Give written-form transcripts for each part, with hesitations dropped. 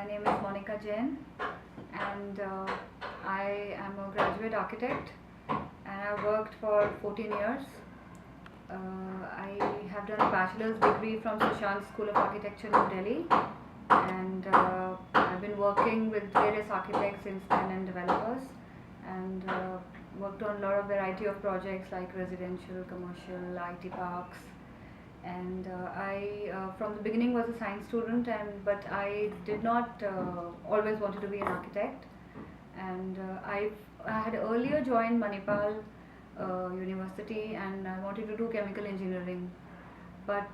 My name is Monica Jain, and I am a graduate architect, and I worked for 14 years. I have done a bachelor's degree from Sushant School of Architecture, New Delhi, and I've been working with various architects since then and developers, and worked on a lot of variety of projects like residential, commercial, IT parks, and I from the beginning was a science student, and but I did not always wanted to be an architect, and I had earlier joined Manipal University, and I wanted to do chemical engineering, but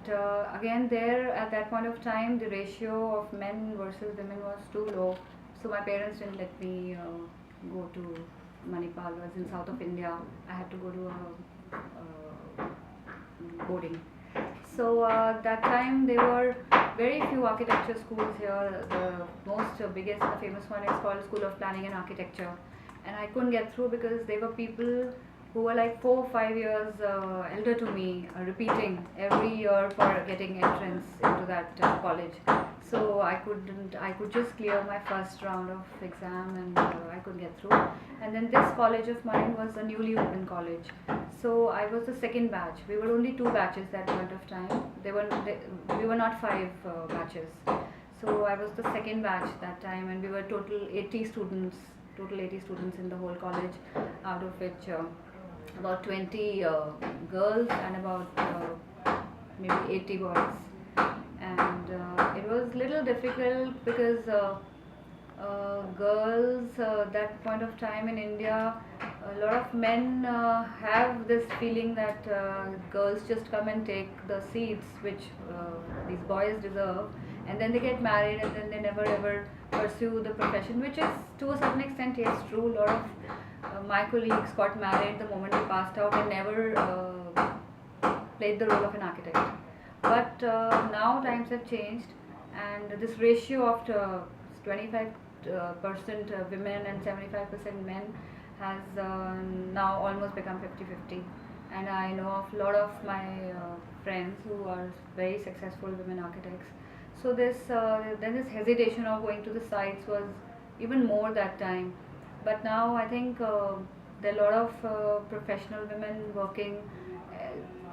again there at that point of time the ratio of men versus women was too low, so my parents didn't let me go to Manipal. It was in south of India. I had to go to boarding. So that time there were very few architecture schools here. The most biggest and the famous one is called School of Planning and Architecture, and I couldn't get through because there were people who were like 4 or 5 years elder to me, repeating every year for getting entrance into that college. So I couldn't. I could just clear my first round of exam, and I couldn't get through. And then this college of mine was a newly open college, so I was the second batch. We were only two batches that point of time. We were not five batches. So I was the second batch that time, and we were total 80 students. Total 80 students in the whole college, out of which about 20 girls and about maybe 80 boys. And it was little difficult because girls that point of time in India, a lot of men have this feeling that girls just come and take the seats which these boys deserve, and then they get married, and then they never ever pursue the profession, which is to a certain extent yes true. A lot of my colleagues got married the moment they passed out and never played the role of an architect. But now times have changed, and this ratio of 25% women and 75% men has now almost become 50-50. And I know of a lot of my friends who are very successful women architects. So then this hesitation of going to the sites was even more that time. But now I think there are a lot of professional women working.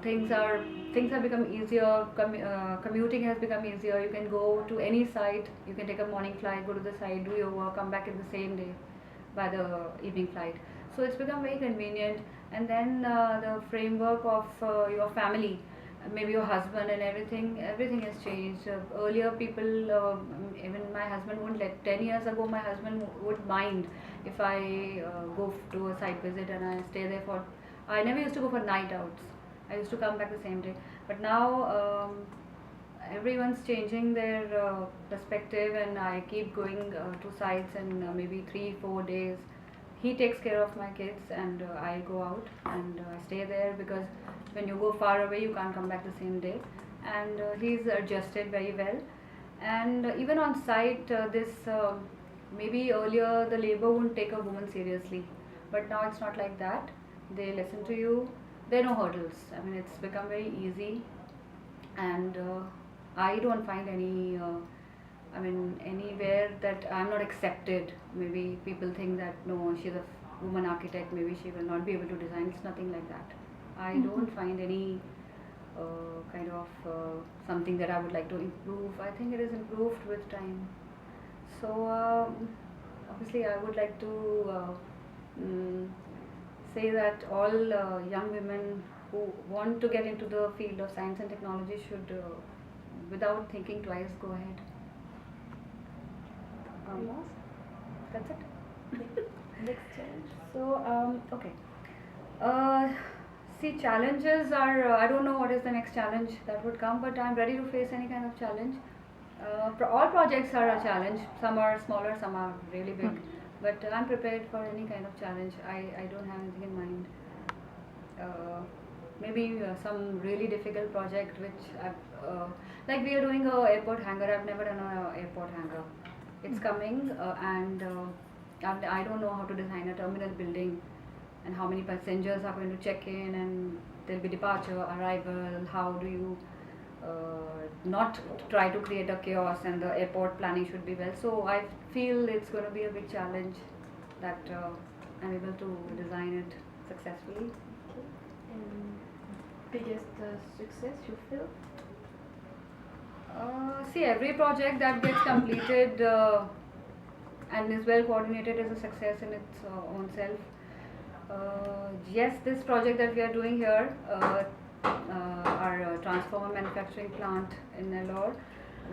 Things have become easier. Commuting has become easier. You can go to any site. You can take a morning flight, go to the site, do your work, come back in the same day by the evening flight. So it's become very convenient. And then the framework of your family, maybe your husband and everything has changed. Earlier people, even my husband wouldn't let. 10 years ago, my husband would mind if I go to a site visit and I stay there for. I never used to go for night outs. I used to come back the same day. But now everyone's changing their perspective, and I keep going to sites, and maybe 3-4 days. He takes care of my kids, and I go out and I stay there, because when you go far away, you can't come back the same day. And he's adjusted very well. And even on site, this maybe earlier the labor wouldn't take a woman seriously, but now it's not like that. They listen to you. There are no hurdles. I mean, it's become very easy, and I don't find any. I mean, anywhere that I'm not accepted. Maybe people think that no, she's a woman architect. Maybe she will not be able to design. It's nothing like that. I don't find any kind of something that I would like to improve. I think it is improved with time. So obviously, I would like to mm, say that all young women who want to get into the field of science and technology should, without thinking twice, go ahead. That's it. Next challenge. So okay. Uh, See, challenges are. I don't know what is the next challenge that would come, but I'm ready to face any kind of challenge. All projects are a challenge. Some are smaller, some are really big. But I'm prepared for any kind of challenge. I don't have anything in mind. Maybe some really difficult project which like we are doing a airport hangar. I've never done an airport hangar. It's coming, and I don't know how to design a terminal building, and how many passengers are going to check in, and there'll be departure, arrival. How do you not try to create a chaos, and the airport planning should be well. So I feel it's going to be a big challenge that I'm able to design it successfully. Okay. And biggest success you feel? See, every project that gets completed and is well coordinated is a success in its own self. Yes, this project that we are doing here, our transformer manufacturing plant in Nellore,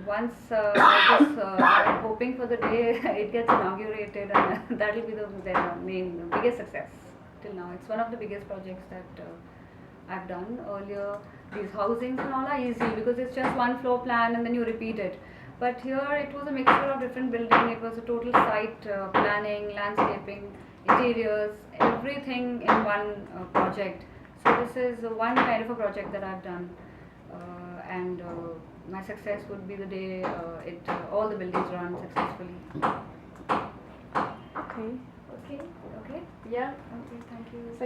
once I'm hoping for the day it gets inaugurated, and that will be the main biggest success till now. It's one of the biggest projects that I've done earlier. These housings and all are easy because it's just one floor plan and then you repeat it. But here it was a mixture of different building. It was a total site planning, landscaping, interiors, everything in one project. So this is one kind of a project that I've done, and my success would be the day all the buildings run successfully. Okay. Okay. Okay. Yeah. Okay. Thank you.